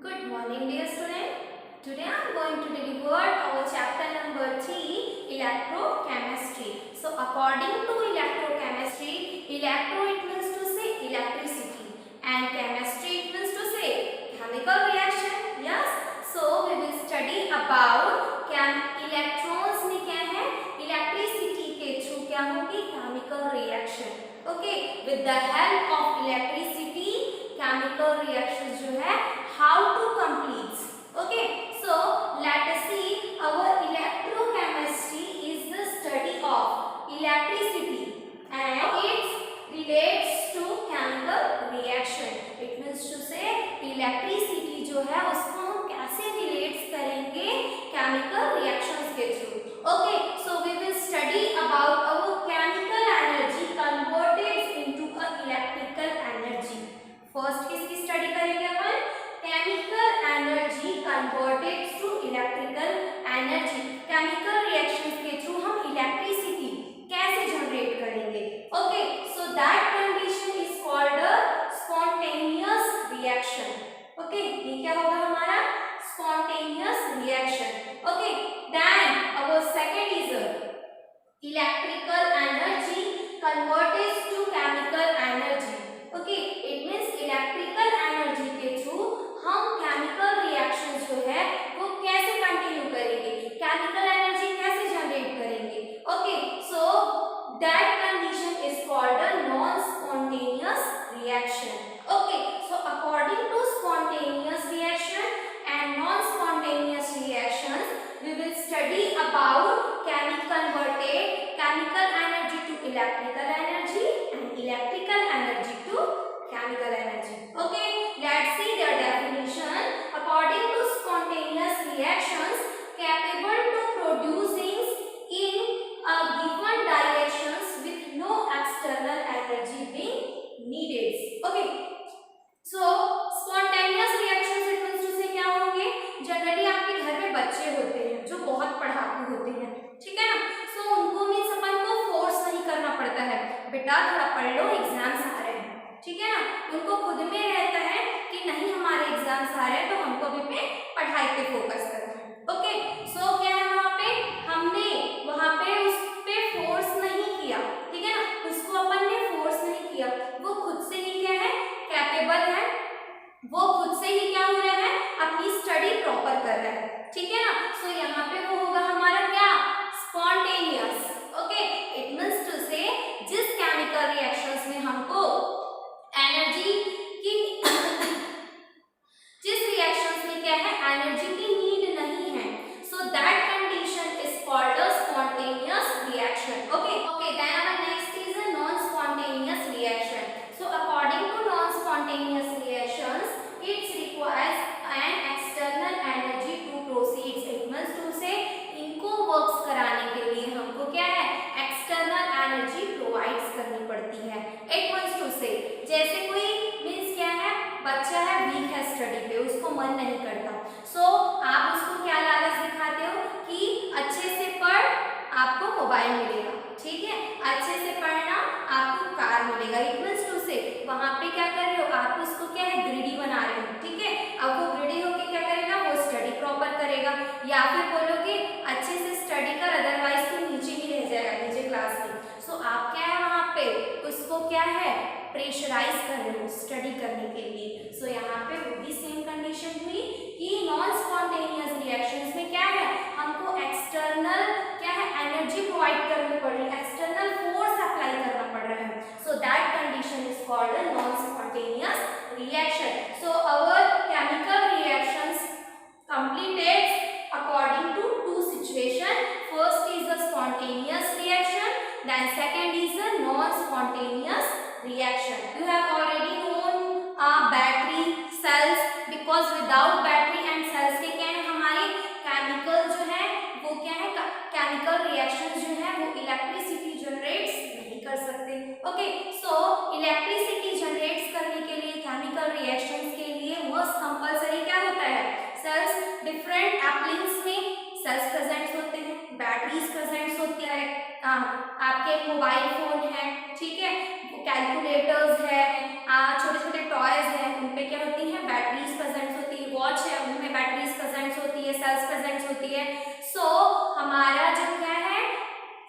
Good morning, dear student. Today I am going to deliver our chapter number 3, electrochemistry. So, according to electrochemistry, electro it means to say electricity, and chemistry it means to say chemical reaction. Yes. So, we will study about electrons में क्या है, electricity के through क्या होगी, chemical reaction. Okay. With the help of electricity, chemical reactions जो है how to complete. Okay, so let us see our electrochemistry is the study of electricity and it relates to chemical reaction. It means to say electricity जो है उसको हम कैसे relates करेंगे chemical reactions के through. Okay, so we will study about our chemical energy converted into a electrical energy. First किसकी study करेंगे अपन? Chemical energy converted to electrical energy. Chemical reactions के through हम electricity कैसे generate करेंगे? Okay, so that condition is called a spontaneous reaction. Okay, ये क्या होगा हमारा? Spontaneous reaction. Okay, then our second is electrical energy converted to chemical energy. Okay, it means electrical energy के through हम chemical reactions जो है वो कैसे कंटिन्यू करेंगे, केमिकल एनर्जी कैसे जनरेट करेंगे. Okay, so that condition is called a non spontaneous reaction. Okay, so according to spontaneous reaction and non spontaneous reactions we will study about converted chemical energy to electrical energy and electrical energy to chemical energy. Okay, let's see their definition. According to spontaneous reactions capable to producing in a given directions with no external energy being needed. Okay, so spontaneous reactions it means to say क्या होंगे, generally आपके घर में बच्चे होते हैं जो बहुत पढ़ाकू होते हैं, ठीक है ना. सो उनको मीन्स अपन को फोर्स नहीं करना पड़ता है, बेटा थोड़ा पढ़ लो एग्जाम्स आ रहे हैं, ठीक है ना. उनको खुद में रहता है कि नहीं हमारे एग्जाम्स आ रहे हैं तो हमको अभी पे पढ़ाई पे फोकस करना है. ओके, सो क्या है हमने वहां पे उस पे फोर्स नहीं किया, ठीक है ना. उसको अपन ने फोर्स नहीं किया, वो खुद से ही क्या है, कैपेबल है, वो खुद से ही क्या हो रहा है, अपनी स्टडी प्रॉपर कर रहा है, ठीक है ना. सो यहाँ पे वो होगा हमारा क्या, spontaneous. Okay, it means to say जिस केमिकल रिएक्शंस में हमको एनर्जी की जिस रिएक्शंस में क्या है एनर्जी की नीड नहीं है, so that condition is called a spontaneous reaction. Okay, then our next is a non spontaneous reaction. So according to non spontaneous reactions it's requires an external energy to proceed. It means to say इनको works कराने के लिए हमको क्या है, external energy provides करनी पड़ती है. इट मींस टू से जैसे कोई मीन्स क्या है, बच्चा है वीक है स्टडी पे, उसको मन नहीं करता, सो आप उसको क्या लालच दिखाते हो कि अच्छे से पढ़ आपको मोबाइल मिलेगा, ठीक है, अच्छे से पढ़ना आपको कार मिलेगा. इट मींस टू से वहां पे क्या कर रहे हो, आप उसको क्या है ग्रीडी बना रहे हो, ठीक है. अब वो ग्रीडी होके क्या करेगा, वो स्टडी प्रॉपर करेगा, या फिर बोलोगे अच्छे से स्टडी कर अदरवाइज तो नीचे ही रह जाएगा, नीचे क्लास में. सो आप क्या है वहां पे उसको क्या है प्रेशराइज कर रहे हो स्टडी करने के लिए. सो यहाँ पे वो भी सेम कंडीशन हुई कि नॉन स्पॉन्टेनियस रिएक्शंस में क्या है, हमको एक्सटर्नल क्या है एनर्जी प्रोवाइड करनी पड़ रही है, एक्सटर्नल फोर्स अप्लाई करना पड़ रहा है. So that condition is called a non spontaneous reaction. So our chemical reactions completed according to two situation. First is the spontaneous reaction, then second is the non-spontaneous reaction. You have already known battery cells, because without battery and cells के क्या है हमारे chemical जो है वो क्या है, chemical reactions जो है वो electricity generates नहीं कर सकते. Okay, so electricity generates करने के लिए chemical reactions के लिए most compulsory क्या होता है, सेल्स. डिफरेंट एप्लिकेशंस में सेल्स प्रेजेंट होते हैं, बैटरीज प्रेजेंट होती है, आपके मोबाइल फोन है, ठीक है, कैलकुलेटर्स है, छोटे छोटे टॉयज हैं, उन पे क्या होती है बैटरीज प्रेजेंट होती है, वॉच सेल्स प्रेजेंट होती है। सो हमारा जो क्या है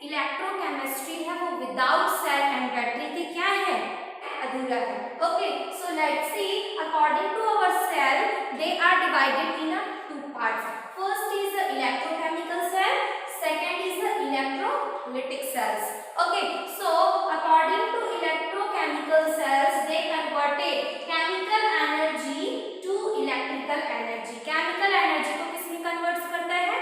इलेक्ट्रोकेमिस्ट्री है वो विदाउट सेल एंड बैटरी के क्या है अधूरा है। Okay, so let's see according to our cell they are divided in two parts. First is the electrochemical cell, second is the electrolytic cells. Okay, so according to electrochemical cells they converted chemical energy to electrical energy. chemical energy को किस में convert करता है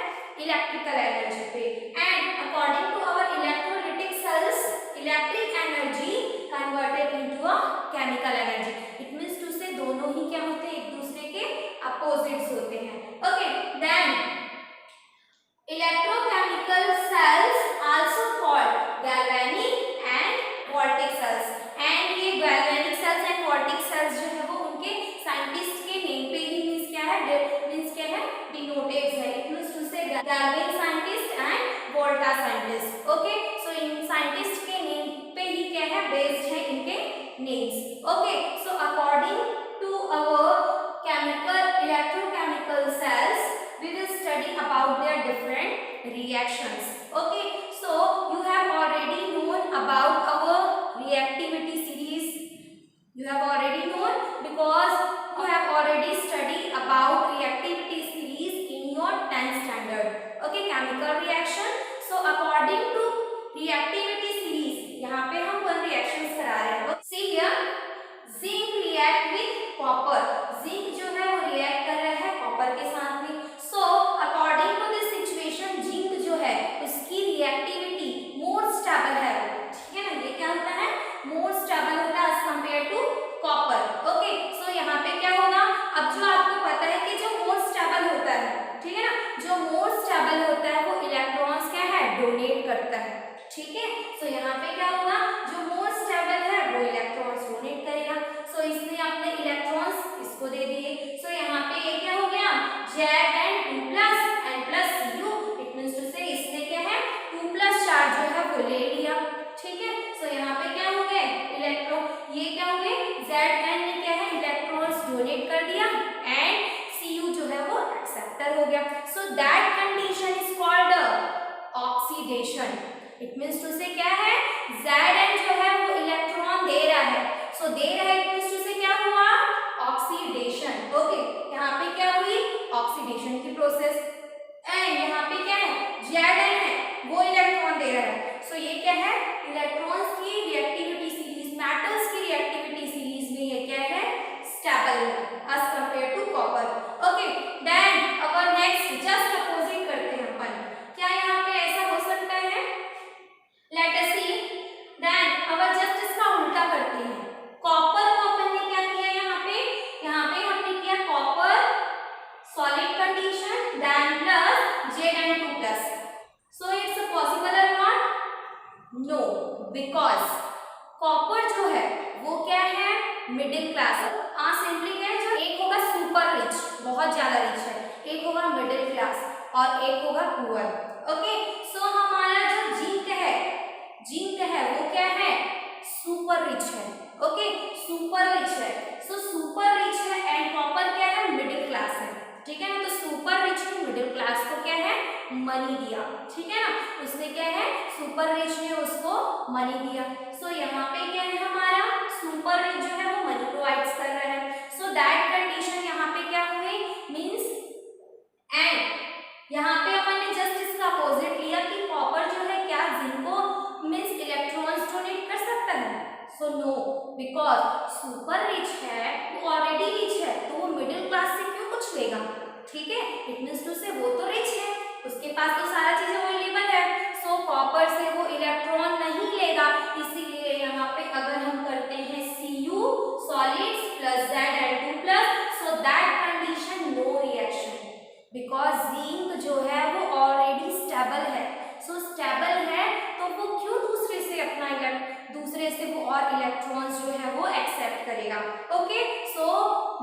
electrical energy पे, and according to our electrolytic cells electric energy converted into a chemical energy. it means to say दोनों ही क्या होते हैं एक दूसरे के opposites होते हैं. Okay, then electrochemical cells also called galvanic and voltaic cells. and ये galvanic cells and voltaic cells जो है वो उनके साइंटिस्ट के नेम पे ही मींस क्या है डिनोटेड है. It means to say galvanic scientist and volta scientist. Okay, so इन साइंटिस्ट के नेम पे ही क्या है बेस्ड है इनके names. Okay, so according to our electrochemical cells we will study about their different reactions. Okay, so you have already known about our reactivity series. You have already known because you have already studied about reactivity series in your 10th standard. Okay, chemical reaction. So according to reactivity series यहाँ पे हम 1 reactions करा रहे हैं. See here, zinc react with copper. zinc जो है वो react कर रहा है copper के साथ में. So according to this situation zinc जो है उसकी रिएक्टिविटी मोर स्टेबल है. ठीक है ना, ये क्या होता है मोर स्टेबल होता है as compare to copper. Okay, so यहाँ पे क्या होगा अब जो आपको पता है कि जो मोर स्टेबल होता है, ठीक है ना, जो मोर स्टेबल होता है वो इलेक्ट्रॉन्स क्या है डोनेट करता है. ठीक है, सो यहाँ पे क्या होगा जो मोर स्टेबल है वो इलेक्ट्रॉन्स डोनेट करेगा. सो इसने अपने इलेक्ट्रॉन्स इसको दे दिए. सो यहाँ पे ये क्या हो गया Z and 2 plus Cu. It means to say इसने क्या है 2 प्लस चार्ज जो है वो ले लिया. ठीक है, सो यहाँ पे क्या हो गए इलेक्ट्रॉन ये क्या हो गए Zn ने क्या है इलेक्ट्रॉन्स डोनेट कर दिया एंड Cu जो है वो एक्सेप्टर हो गया. So that condition is called oxidation. It means to say क्या है Zn जो है वो इलेक्ट्रॉन दे रहा है. सो दे रहा है इट मींस टू से क्या हुआ ऑक्सीडेशन. ओके, यहाँ पे क्या हुई ऑक्सीडेशन की प्रोसेस. एंड यहाँ पे क्या है Zn है वो इलेक्ट्रॉन दे रहा है. सो ये क्या है इलेक्ट्रॉन्स की रिएक्टिविटी सीरीज मेटल्स की रिएक्टिविटी सीरीज में ये क्या है स्टेबल है as compare to copper. Okay, then our next just opposite करते हैं अपन. क्या यहाँ पे ऐसा हो सकता है लेट अस सी. देन अवर जस्ट इसका उल्टा करते हैं. कॉपर को अपन ने क्या किया यहाँ पे हमने किया copper solid condition then plus Zn2 plus. So it's possible or not? No, because copper जो है वो क्या है मिडिल क्लास. सिंपली क्या है जो एक होगा सुपर रिच बहुत ज्यादा रिच है, एक होगा मिडिल क्लास और एक होगा पुअर. ओके, सो हमारा जो जिंक है वो क्या है सुपर रिच है. ओके, सुपर रिच है. सो सुपर रिच है एंड कॉपर क्या है मिडिल क्लास है. ठीक है ना, तो सुपर रिच ने मिडिल क्लास को क्या है मनी दिया. ठीक है ना, उसने क्या है सुपर रिच ने उसको मनी दिया. सो यहाँ पे क्या है हमारा सुपर रिच जो है वो मनी प्रोवाइड्स कर रहा है. सो दैट कंडीशन यहाँ पे क्या हुई मींस एंड यहाँ पे अपन ने जस्ट इसका अपोजिट लिया कि कॉपर जो है क्या जिंक को मींस इलेक्ट्रॉन्स डोनेट कर सकता है. So no, because super rich है वो ऑलरेडी रिच है तो वो मिडिल क्लास से क्यों कुछ लेगा. ठीक है, इट मींस टू से वो तो रिच है उसके पास तो सारा चीजें अवेलेबल है. सो कॉपर से वो इलेक्ट्रॉन नहीं लेगा. इसीलिए यहाँ पे अगर हम करते हैं Cu solids plus Zn2 plus, so that condition no reaction because zinc जो है वो ऑलरेडी स्टेबल है. सो स्टेबल है तो वो क्यों दूसरे से वो और इलेक्ट्रॉन्स जो है वो एक्सेप्ट करेगा. ओके, सो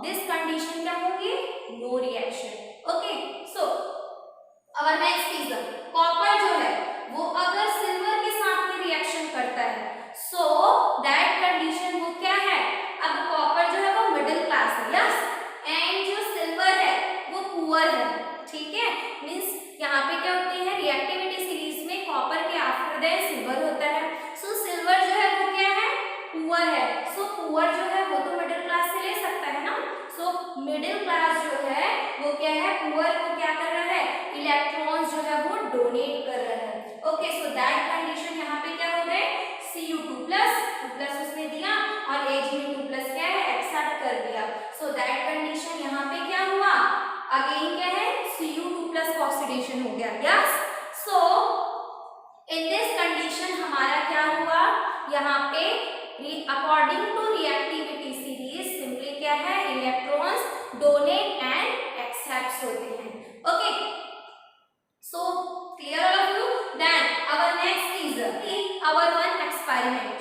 दिस कंडीशन क्या होगी no reaction. Okay, so our next is copper जो है वो अगर सिल्वर के साथ में रिएक्शन करता है सो दैट कंडीशन वो क्या है अब कॉपर जो है वो मिडिल क्लास है. यस, एंड जो सिल्वर है वो पुअर है. ठीक है, मिडिल क्लास जो है वो क्या है, पुअर को क्या कर रहा है, इलेक्ट्रॉन्स जो है वो डोनेट कर रहा है। ओके, सो दैट कंडीशन यहाँ पे क्या हो गए, Cu2+, उसने दिया और Ag2+ क्या है, एक्सेप्ट कर दिया। सो दैट कंडीशन यहाँ पे क्या हुआ, अगेन क्या है, Cu2+ ऑक्सीडेशन हो गया। Yes, so in this condition हमारा क्या हुआ, यहाँ पे according to reactivity series simply क्या है, इलेक्ट्रॉन्स डोनेट एंड एक्सेप्ट होते हैं। Okay, so clear all of you? Then our next is our one experiment.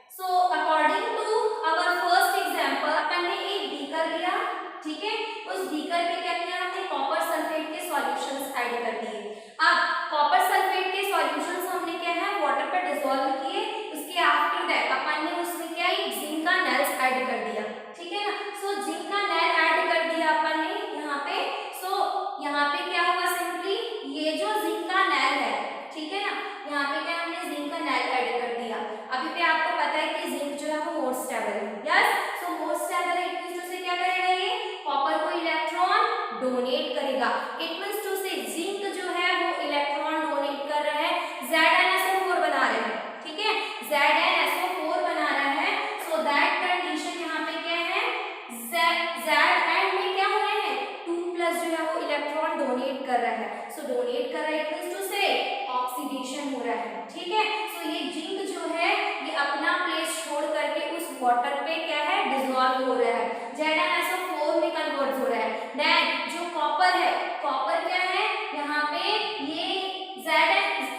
So according to our first example, अपन ने एक बीकर लिया, ठीक है, उस बीकर पे क्या किया हमने, कॉपर सल्फेट के सॉल्यूशंस ऐड कर दिए। अब कॉपर सल्फेट के सॉल्यूशंस हमने क्या है, वाटर पे डिसॉल्व किए, उसके आफ्टर दैट अपन ने उसमें क्या है, जिंक का नेल्स ऐड कर दिया, ठीक है ना। सो जिंक का नेल ऐड कर दिया अपन ने यहाँ पे। सो यहाँ पे क्या हुआ, सिंपली ये जो जिंक का नेल है, ठीक है ना, यहाँ पे क्या हमने जिंक का नेल ऐड कर दिया। अभी पे आपको पता है कि जिंक जो है वो मोर स्टेबल है। Yes, so more stable it means to say क्या करेगा, ये कॉपर को इलेक्ट्रॉन डोनेट करेगा। It means to say zinc जो है वो इलेक्ट्रॉन डोनेट कर रहा है, ZnSO4 बना रहा है, ठीक है, ZnSO4 बना रहा है। सो दैट कंडीशन यहाँ पे क्या है, Zn में क्या हो रहे हैं, 2+ जो है वो इलेक्ट्रॉन डोनेट कर रहा है। सो डोनेट कर रहा है इट मींस टू से ऑक्सीडेशन हो रहा है, ठीक है। सो ये जिंक जो है ये अपना प्लेस छोड़ करके उस वाटर पे क्या है, डिसॉल्व हो रहा है, ZnSO4 में कन्वर्ट हो रहा है। देन जो कॉपर है, कॉपर क्या है यहाँ पे, ये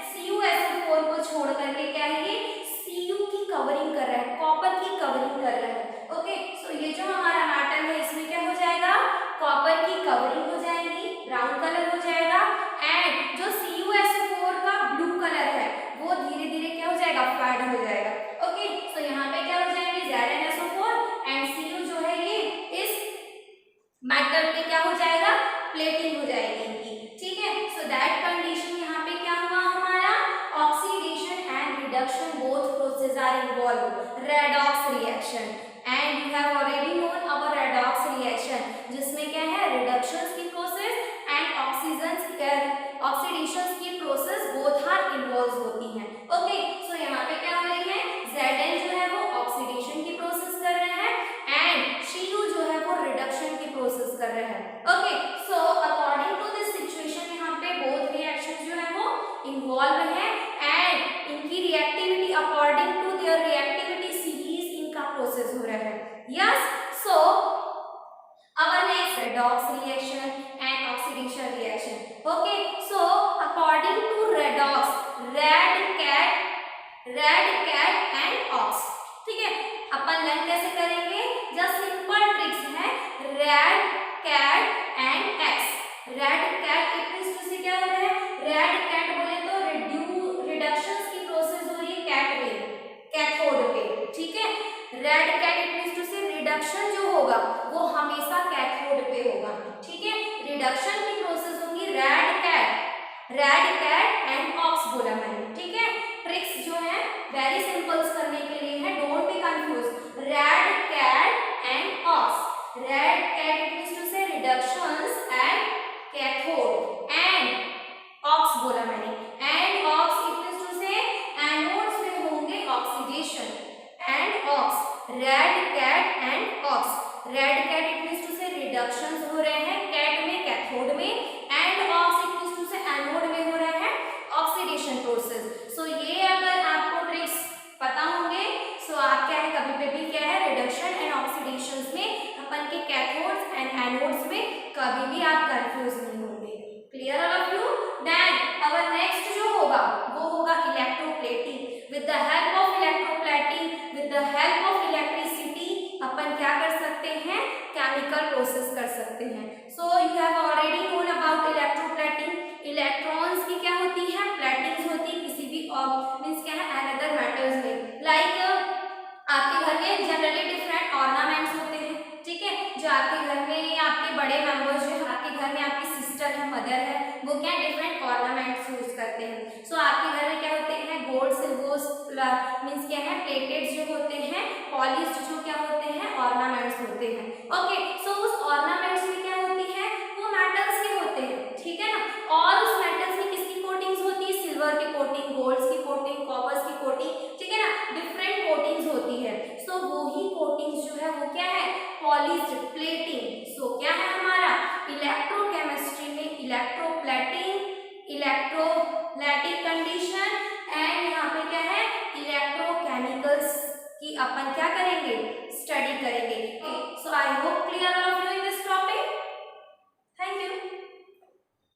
CuSO4 को छोड़ करके क्या है, ये Cu की कवरिंग कर रहा है, कॉपर की कवरिंग कर रहा है। ओके, सो ये जो हमारा मेटल है इसमें क्या हो जाएगा, कॉपर की कवरिंग हो जाएगी, ब्राउन कलर हो जाएगा, एंड जो CuSO4 का ब्लू कलर है वो धीरे धीरे क्या हो जाएगा, फेड हो जाएगा। ओके, सो यहाँ पे क्या हो जाएंगे, ZnSO4 एंड Cu जो है ये इस मेटल पे क्या हो जाएगा, प्लेटिंग हो जाएगी इनकी, ठीक है। सो दैट कंडीशन यहाँ पे क्या हुआ हमारा, oxidation and reduction both process are involve, redox reaction, and you have already known our redox reaction, जिसमें क्या है, रिडक्शंस की प्रोसेस एंड ऑक्सीडेशन की प्रोसेस बोथ आर इन्वॉल्व होती हैं। ओके, सो यहाँ पे क्या हो रही है, Zn जो है वो ऑक्सीडेशन की प्रोसेस कर रहा है एंड Cu जो है वो रिडक्शन की प्रोसेस कर रहा है। Okay, so according to this situation यहाँ पे बोथ रिएक्शन जो है वो इन्वॉल्व है एंड इनकी reactivity according to their reactivity series इनका प्रोसेस हो रहा है। Yes, so our next redox reaction and oxidation reaction. Okay, so according to redox, red cat and ox, ठीक है, अपन लर्न कैसे करेंगे, जस्ट सिंपल ट्रिक्स है, red cat and ox. Red cat it means to say क्या हो रहा है, red cat बोले तो रिडक्शंस की प्रोसेस हो रही है कैट में, कैथोड पे, ठीक है। Red cat it means to say reduction जो होगा वो हमेशा कैथोड पे होगा, ठीक है। रिडक्शन की प्रोसेस होगी रेड कैट एंड ऑक्स बोला मैंने, ठीक है। ट्रिक्स जो है वेरी सिंपल्स करने के लिए है, don't be confuse, red cat and ox. Red cat it means to say reductions at cathode and ox बोला मैंने, and ox it means to say anodes में होंगे oxidation and ox, red cat and ox. Red cat it means to say reductions हो रहे हैं cat में, cathode में, and ox it means to say anode में हो रहा है ऑक्सीडेशन प्रोसेस। सो ये अगर आपको ट्रिक्स पता होंगे सो आप क्या है, कभी भी क्या है, रिडक्शन एंड ऑक्सीडेशन में अपन के कैथोड्स एंड एनोड्स में कभी भी आप कंफ्यूज नहीं होंगे। Clear all of you? Then our next जो होगा वो होगा electroplating. With the help of electroplating, with the help of electricity अपन क्या कर सकते हैं, केमिकल प्रोसेस कर सकते हैं। So you have already known about electroplating. Electrons की क्या होती है, प्लेटिंग्स होती है किसी भी मींस क्या है, अनदर मेटल्स में। लाइक आपके घर में जनरली डिफरेंट ऑर्नामेंट्स होते हैं, ठीक है, जो आपके घर में आपके बड़े मेंबर्स जो है, आपके घर में आपकी सिस्टर है, मदर है, वो क्या डिफरेंट ऑर्नामेंट्स यूज करते हैं। सो आपके घर में क्या होते हैं, गोल्ड सिल्वर मींस क्या है, प्लेटेड जो होते हैं, पॉलिश्ड जो क्या होते हैं, ऑर्नामेंट्स होते हैं। ओके, सो उस ऑर्नामेंट पॉलिश्ड प्लेटिंग। सो क्या है हमारा इलेक्ट्रोकेमिस्ट्री में इलेक्ट्रोप्लेटिंग, इलेक्ट्रोलाइटिक कंडीशन एंड यहाँ पे क्या है इलेक्ट्रोकेमिकल्स की अपन क्या करेंगे स्टडी करेंगे। सो आई होप क्लियर